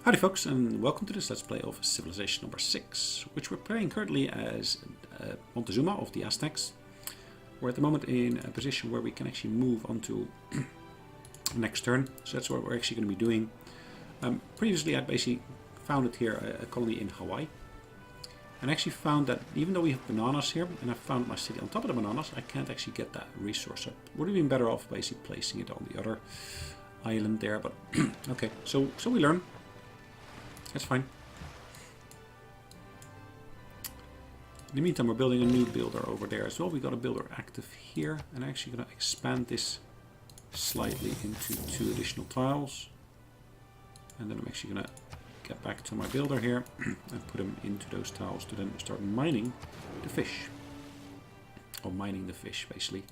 Howdy folks, and welcome to this Let's Play of Civilization number 6, which we're playing currently as Montezuma of the Aztecs. We're at the moment in a position where we can actually move on to next turn, so that's what we're actually going to be doing. Previously I basically founded here a colony in Hawaii, and actually found that even though we have bananas here, and I found my city on top of the bananas, I can't actually get that resource up. Would have been better off basically placing it on the other island there, but okay, so we learn. That's fine. In the meantime, we're building a new builder over there as well. We got a builder active here, and I'm actually going to expand this slightly into 2 additional tiles. And then I'm actually going to get back to my builder here and put him into those tiles to then start mining the fish. Or mining the fish, basically.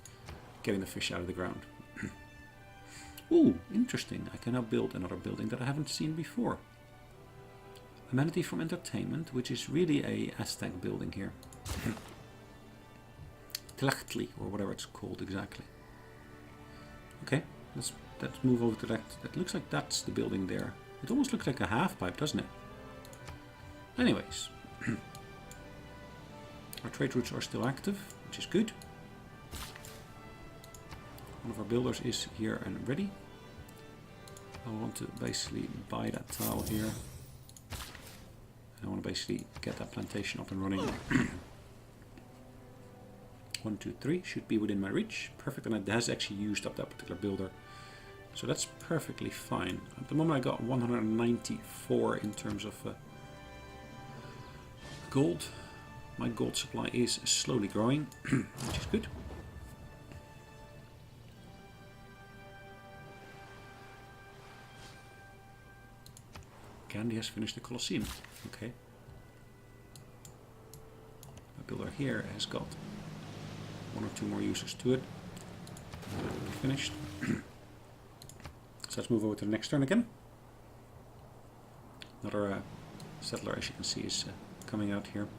Getting the fish out of the ground. Ooh, interesting. I can now build another building that I haven't seen before. Amenity from entertainment, which is really a Aztec building here. Tlachtli, or whatever it's called exactly. Okay, let's move over to that. It looks like that's the building there. It almost looks like a half pipe, doesn't it? Anyways, our trade routes are still active, which is good. One of our builders is here and ready. I want to basically buy that tile here. I want to basically get that plantation up and running. 1, 2, 3 should be within my reach. Perfect, and it has actually used up that particular builder. So that's perfectly fine. At the moment I got 194 in terms of gold. My gold supply is slowly growing, which is good. Gandhi has finished the Colosseum. Okay. My builder here has got 1 or 2 more users to it. Finished. So let's move over to the next turn again. Another settler, as you can see, is coming out here.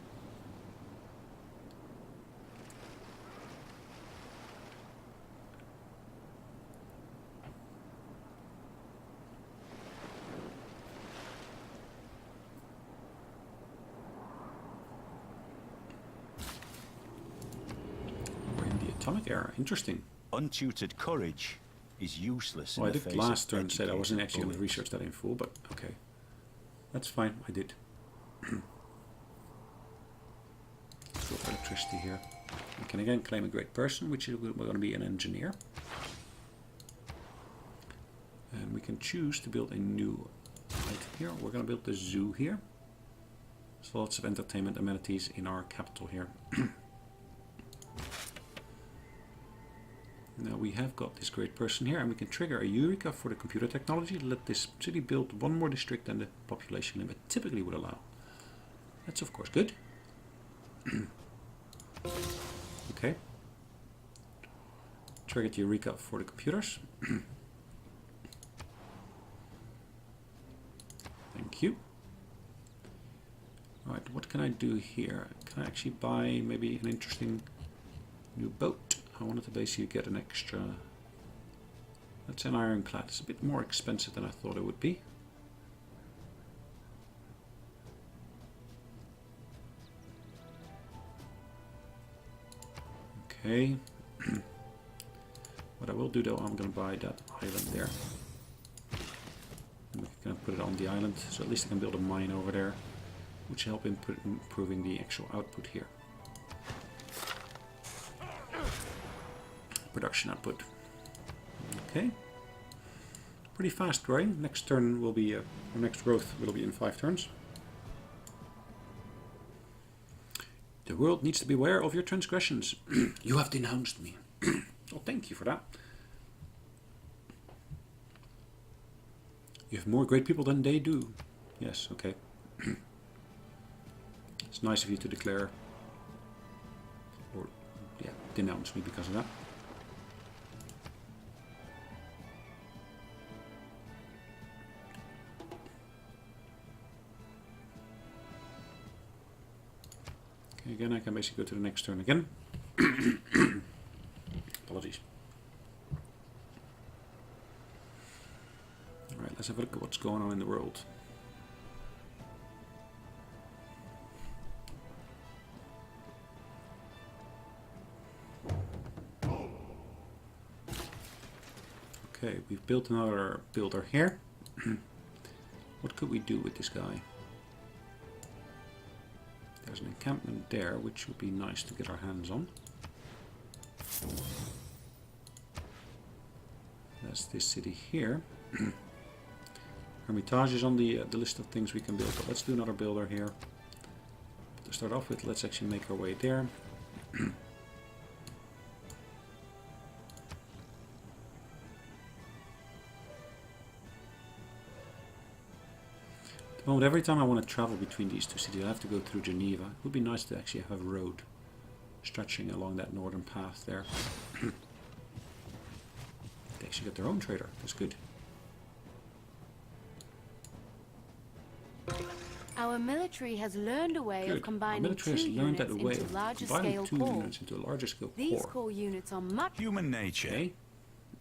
Atomic era, interesting. Untutored courage is useless. Well, I did last turn said I wasn't actually going to research that in full, but okay. That's fine, I did. So electricity here. We can again claim a great person, which is we're going to be an engineer. And we can choose to build a new item here. We're going to build the zoo here. So lots of entertainment amenities in our capital here. Now we have got this great person here, and we can trigger a Eureka for the computer technology. Let this city build 1 more district than the population limit typically would allow. That's of course good. Okay. Triggered Eureka for the computers. Thank you. Alright, what can I do here? Can I actually buy maybe an interesting new boat? I wanted to basically get an extra. That's an ironclad. It's a bit more expensive than I thought it would be. Okay. What I will do though, I'm going to buy that island there. I'm going to put it on the island, so at least I can build a mine over there, which will help improving the actual output here. Production output. Okay. Pretty fast growing. Next turn will be, or next growth will be in 5 turns. The world needs to be aware of your transgressions. You have denounced me. Oh, thank you for that. You have more great people than they do. Yes, okay. It's nice of you to declare, or yeah, denounce me because of that. Again, I can basically go to the next turn again. Apologies. Alright, let's have a look at what's going on in the world. Okay, we've built another builder here. What could we do with this guy? There's an encampment there, which would be nice to get our hands on. That's this city here. Hermitage is on the list of things we can build, but let's do another builder here. To start off with, let's actually make our way there. At the moment, every time I want to travel between these two cities, I have to go through Geneva. It would be nice to actually have a road stretching along that northern path there. They actually got their own trader. That's good. Our military has learned a way Good. of combining Our military two has learned units that way into of larger combining scale two core. units into a larger scale These core. core units are much Human nature, Okay.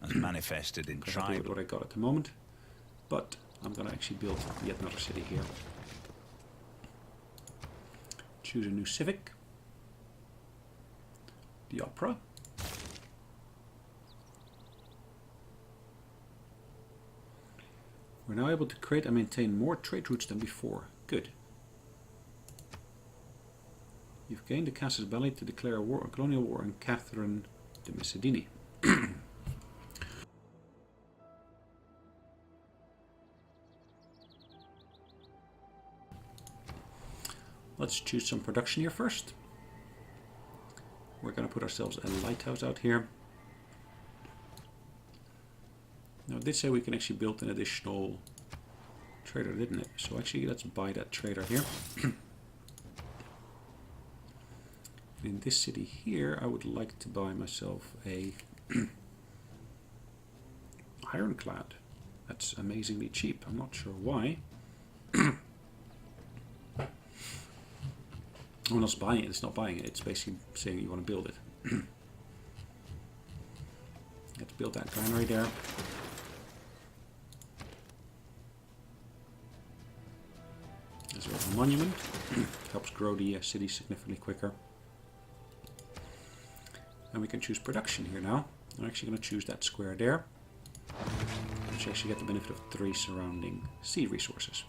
as manifested in Because I do with tribal. what I got at the moment. But I'm going to actually build yet another city here. Choose a new civic. The opera. We're now able to create and maintain more trade routes than before. Good. You've gained the casus belli to declare a war, a colonial war on Catherine de Messidini. Let's choose some production here first. We're going to put ourselves a lighthouse out here. Now it did say we can actually build an additional trader, didn't it? So actually let's buy that trader here. In this city here, I would like to buy myself a ironclad. That's amazingly cheap. I'm not sure why. No one's buying it. It's not buying it. It's basically saying you want to build it. Let's build that granary there. There's a monument. Helps grow the city significantly quicker. And we can choose production here now. I'm actually going to choose that square there, which actually get the benefit of 3 surrounding sea resources.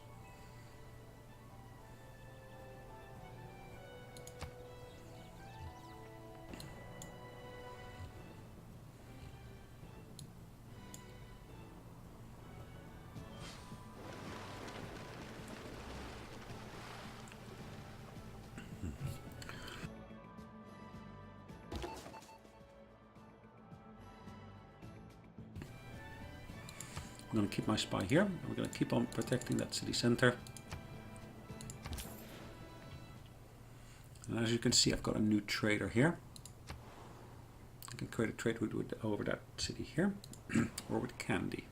I'm going to keep my spy here. We're going to keep on protecting that city center. And as you can see, I've got a new trader here. I can create a trade route with over that city here, or with candy.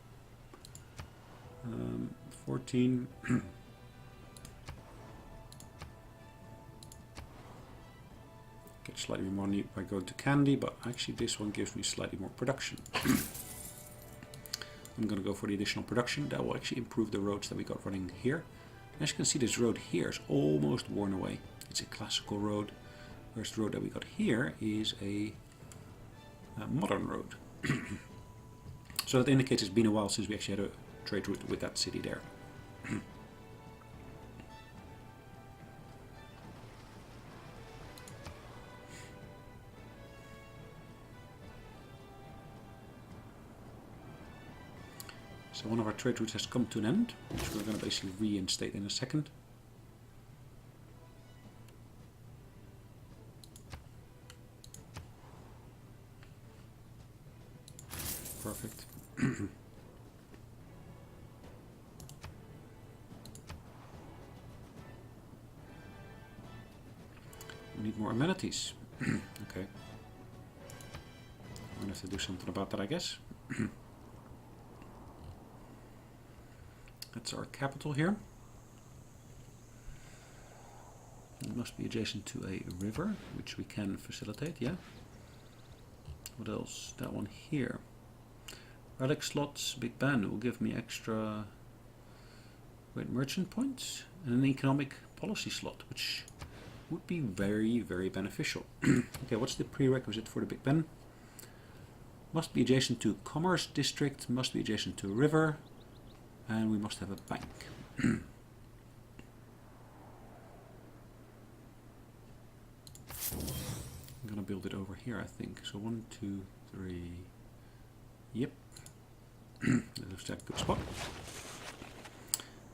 14. Get slightly more money by going to candy, but actually this one gives me slightly more production. I'm going to go for the additional production. That will actually improve the roads that we got running here. As you can see, this road here is almost worn away. It's a classical road, whereas the road that we got here is a modern road. So that indicates it's been a while since we actually had a trade route with that city there. So one of our trade routes has come to an end, which we're going to basically reinstate in a second. Perfect. We need more amenities. Okay. I'm going to have to do something about that, I guess. That's our capital here. It must be adjacent to a river, which we can facilitate, yeah. What else? That one here. Relic slots, Big Ben will give me extra merchant points and an economic policy slot, which would be very, very beneficial. Okay, what's the prerequisite for the Big Ben? Must be adjacent to commerce district, must be adjacent to river, and we must have a bank. I'm gonna build it over here, I think. So 1, 2, 3. Yep. That looks like a good spot.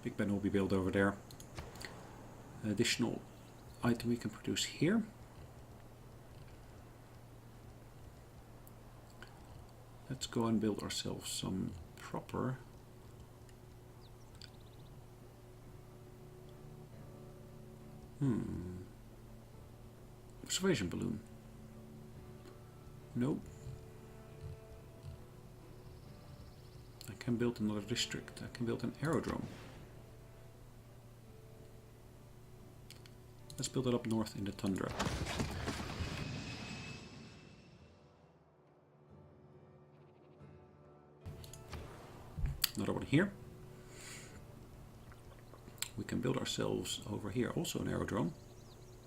Big Ben will be built over there. Additional item we can produce here. Let's go and build ourselves some proper observation balloon. Nope. I can build another district. I can build an aerodrome. Let's build it up north in the tundra. Another one here. We can build ourselves over here also an aerodrome,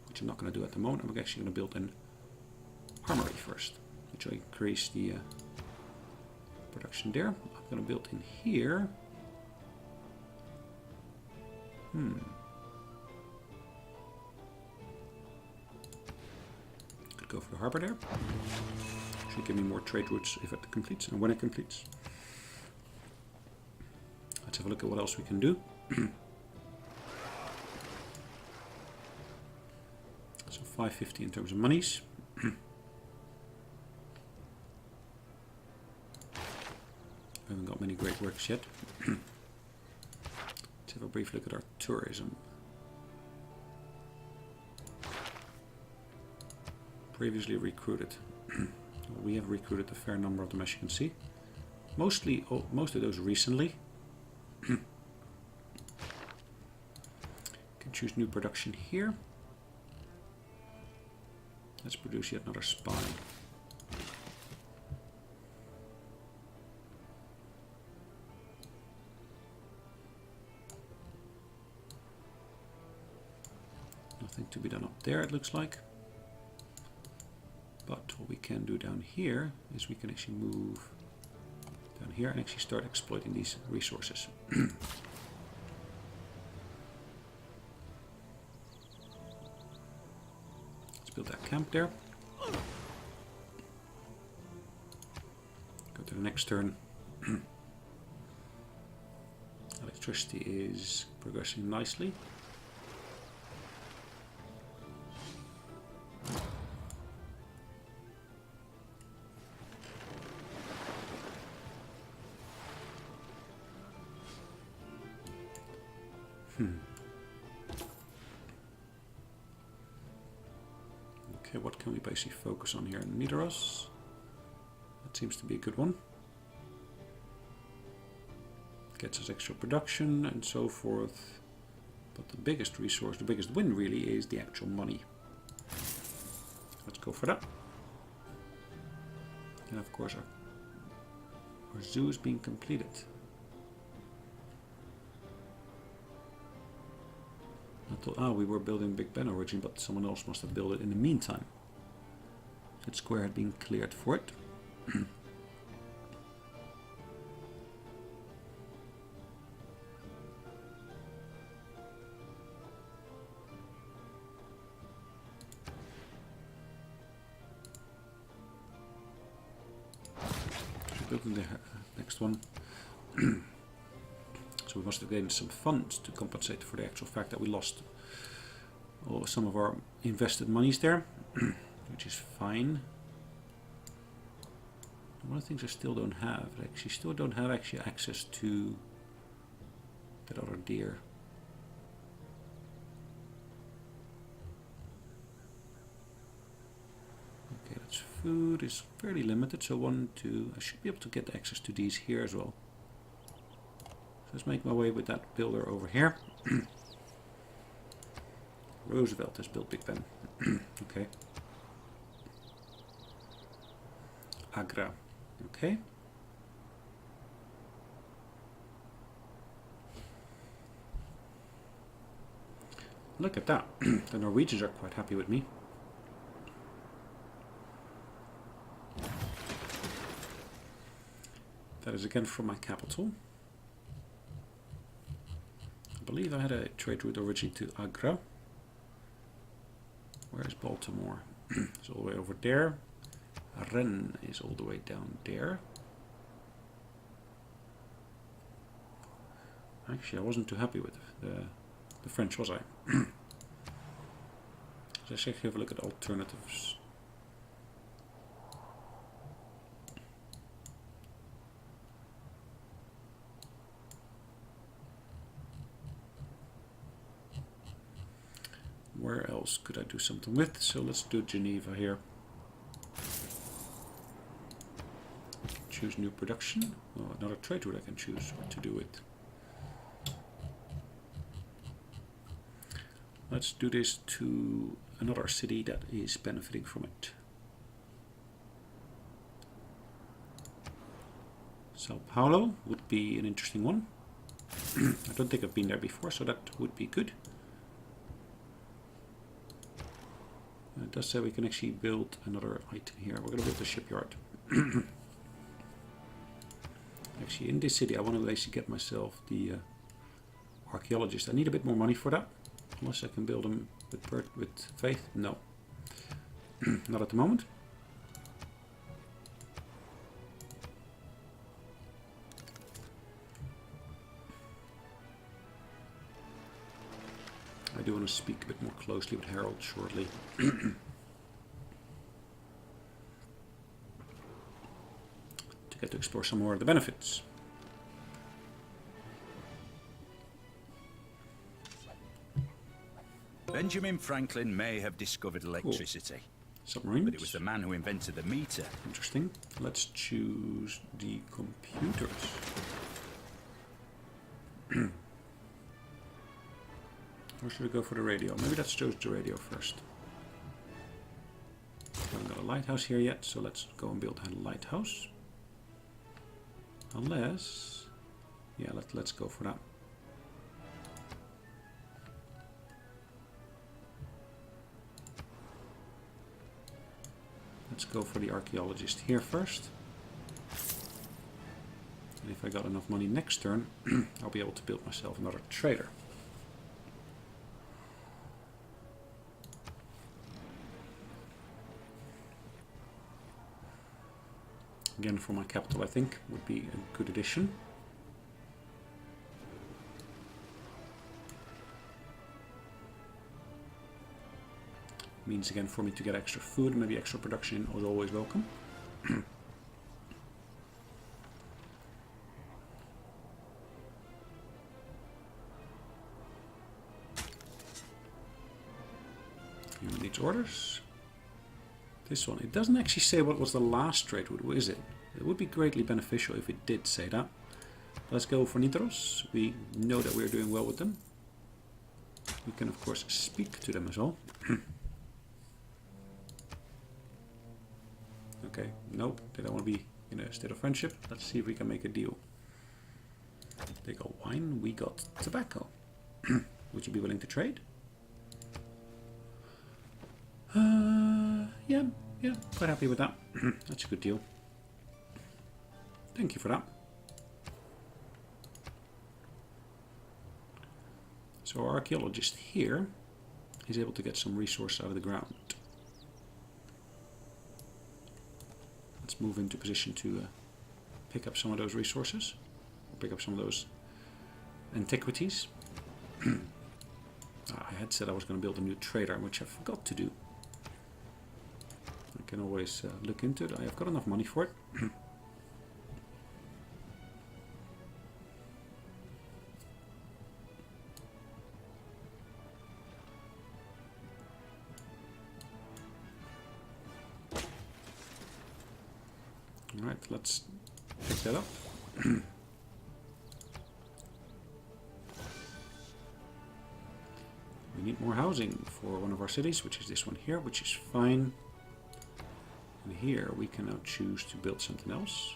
which I'm not going to do at the moment. I'm actually going to build an armory first, which will increase the production there. I'm going to build in here. Could go for the harbor there. Should give me more trade routes if it completes and when it completes. Let's have a look at what else we can do. So 550 in terms of monies. We haven't got many great works yet. Let's have a brief look at our tourism. Previously recruited. We have recruited a fair number of them, as you can see. Most of those recently. Can choose new production here. Let's produce yet another spy. Nothing to be done up there, it looks like. But what we can do down here is we can actually move down here and actually start exploiting these resources. Let's build that camp there. Go to the next turn. Electricity is progressing nicely. Okay, what can we basically focus on here? Nidaros. That seems to be a good one. Gets us extra production and so forth. But the biggest resource, the biggest win really is the actual money. Let's go for that. And of course our zoo is being completed. I thought, we were building Big Ben originally, but someone else must have built it in the meantime. That square had been cleared for it. Building the next one. So we must have gained some funds to compensate for the actual fact that we lost some of our invested monies there, which is fine. One of the things I still don't have, access to that other deer. Okay, that's food is fairly limited, so 1, 2, I should be able to get access to these here as well. So let's make my way with that builder over here. Roosevelt has built Big Ben. Okay. Agra. Okay. Look at that. The Norwegians are quite happy with me. That's again from my capital. I believe I had a trade route originally to Agra. Where is Baltimore? It's all the way over there. Rennes is all the way down there. Actually, I wasn't too happy with the French, was I? Let's actually have a look at alternatives. Where else could I do something with? So let's do Geneva here. Choose new production. Oh, another trade route I can choose what to do with. Let's do this to another city that is benefiting from it. Sao Paulo would be an interesting one. I don't think I've been there before, so that would be good. It does say we can actually build another item here. We're going to build a shipyard. Actually, in this city, I want to basically get myself the archaeologist. I need a bit more money for that. Unless I can build them with faith. No. Not at the moment. I do want to speak a bit more closely with Harold shortly. To get to explore some more of the benefits. Benjamin Franklin may have discovered electricity, Submarines. but it was the man who invented the meter. Interesting. Let's choose the computers. Or should we go for the radio? Maybe let's choose the radio first. Haven't got a lighthouse here yet, so let's go and build a lighthouse. Unless, yeah, let's go for that. Let's go for the archaeologist here first. And if I got enough money next turn, I'll be able to build myself another trader. Again, for my capital, I think would be a good addition. Means again for me to get extra food, maybe extra production is always welcome. Human needs orders. This one, it doesn't actually say what was the last trade route, is it? It would be greatly beneficial if it did say that. Let's go for Nitros. We know that we're doing well with them. We can of course speak to them as well. Okay, nope, they don't want to be in a state of friendship. Let's see if we can make a deal. They got wine, we got tobacco. Would you be willing to trade? Yeah, quite happy with that. That's a good deal. Thank you for that. So our archaeologist here is able to get some resource out of the ground. Let's move into position to pick up some of those resources, or pick up some of those antiquities. I had said I was going to build a new trader, which I forgot to do. I can always look into it. I have got enough money for it. Alright, let's pick that up. We need more housing for one of our cities, which is this one here, which is fine. And here we can now choose to build something else.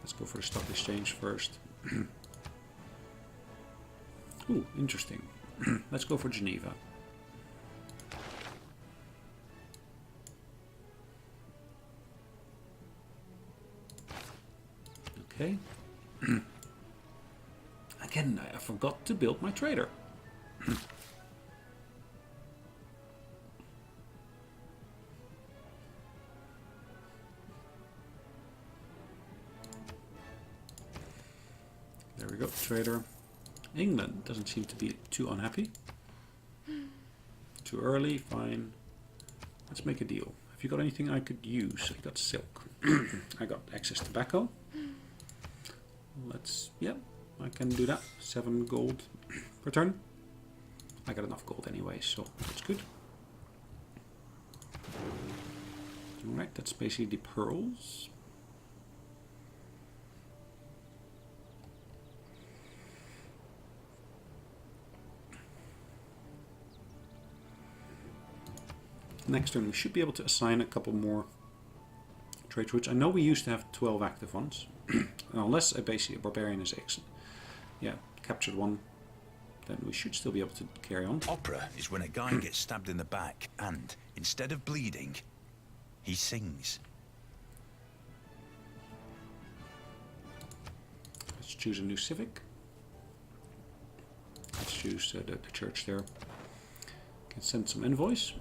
Let's go for the stock exchange first. Ooh, interesting. Let's go for Geneva. Okay. Again, I forgot to build my trader. There we go, trader. England doesn't seem to be too unhappy. Too early, fine. Let's make a deal. Have you got anything I could use? I got silk. I got excess tobacco. Let's, yeah, I can do that. 7 gold per turn. I got enough gold anyway, so that's good. Alright, that's basically the pearls. Next turn we should be able to assign a couple more trade routes. I know we used to have 12 active ones. Unless basically a barbarian is captured one, then we should still be able to carry on. Opera is when a guy gets stabbed in the back and, instead of bleeding, he sings. Let's choose a new civic. Let's choose the church there. Can send some invoice.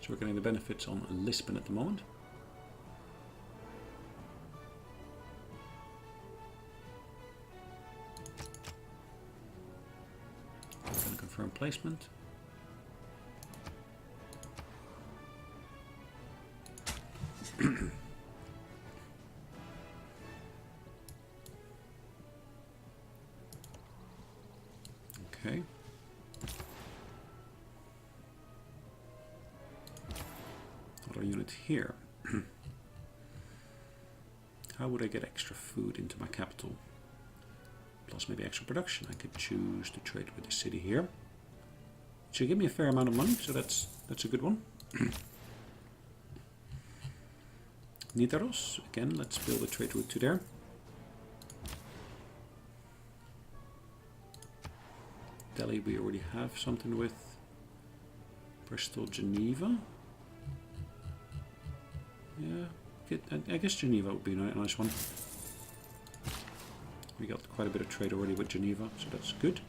So we're getting the benefits on Lisbon at the moment. I'm going to confirm placement. Okay. Another unit here. How would I get extra food into my capital? Plus maybe extra production. I could choose to trade with the city here. It should give me a fair amount of money, so that's a good one. Nidaros, again, let's build a trade route to there. Delhi we already have something with. Bristol, Geneva. Yeah, I guess Geneva would be a nice one. We got quite a bit of trade already with Geneva, so that's good.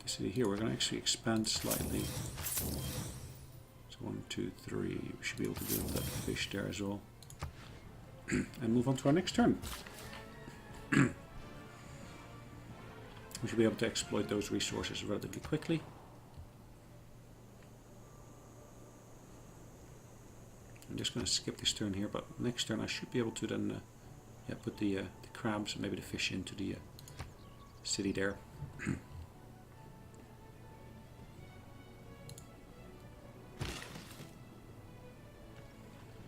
The city here, we're going to actually expand slightly. So 1, 2, 3, we should be able to build that fish there as well. And move on to our next turn. We should be able to exploit those resources relatively quickly. I'm just going to skip this turn here, but next turn I should be able to then put the crabs and maybe the fish into the city there.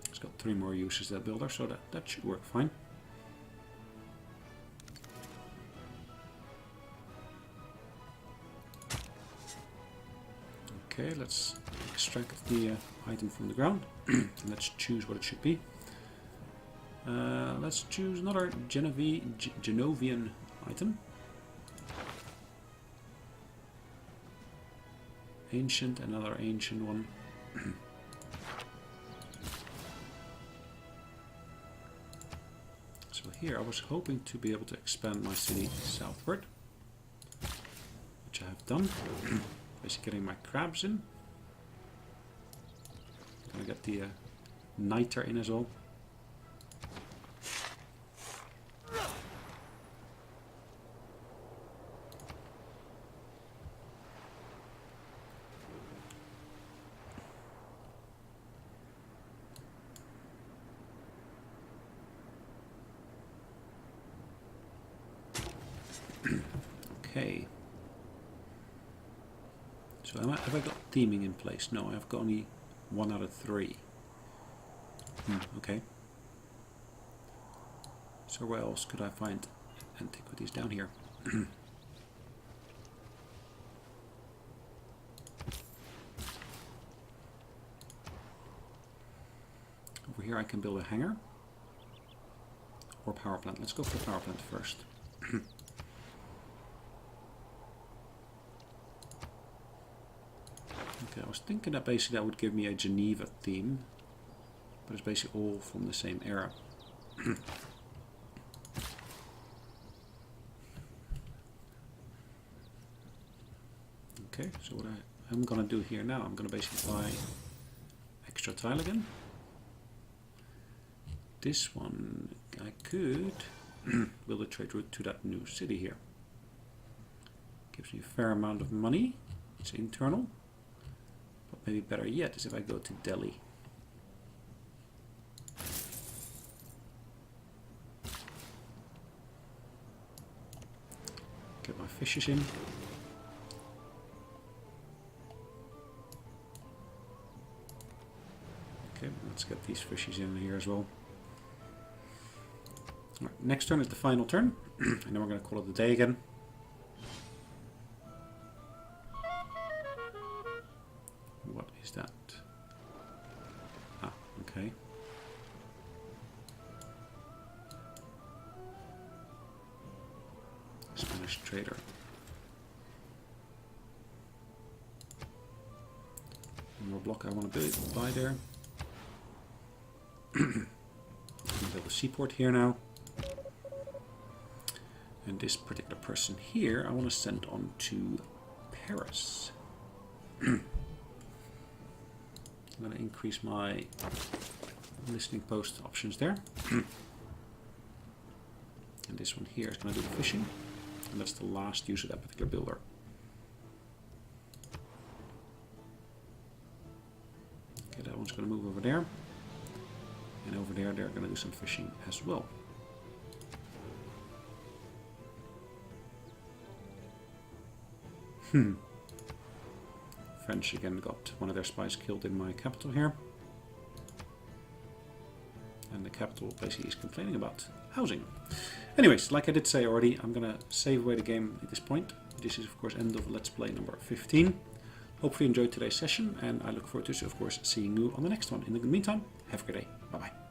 It's got 3 more uses, that builder, so that should work fine. Okay, let's extract the item from the ground. And let's choose what it should be. Let's choose another Genovian item. Ancient, another ancient one. So here I was hoping to be able to expand my city southward, which I have done. Basically getting my crabs in. Gonna get the niter in as well. Okay. So have I got theming in place? No, I've got only 1 out of 3. Okay. So where else could I find antiquities down here? Over here I can build a hangar. Or power plant. Let's go for the power plant first. Okay, I was thinking that basically that would give me a Geneva theme, but it's basically all from the same era. Okay, so what I'm gonna do here now, I'm gonna basically buy extra tile again. This one I could build a trade route to that new city here. Gives me a fair amount of money. It's internal. But maybe better yet is if I go to Delhi. Get my fishes in. Okay, let's get these fishes in here as well. All right, next turn is the final turn, and then we're going to call it a day again. What is that? Ah, okay. Spanish trader. One more block I want to buy there. I'm going to build a seaport here now. And this particular person here I want to send on to Paris. I'm going to increase my listening post options there. And this one here is going to do the fishing. And that's the last use of that particular builder. Okay, that one's going to move over there. And over there they're going to do some fishing as well. French again got one of their spies killed in my capital here. And the capital basically is complaining about housing. Anyways, like I did say already, I'm going to save away the game at this point. This is of course end of Let's Play number 15. Hopefully you enjoyed today's session, and I look forward to, of course, seeing you on the next one. In the meantime, have a good day. Bye bye.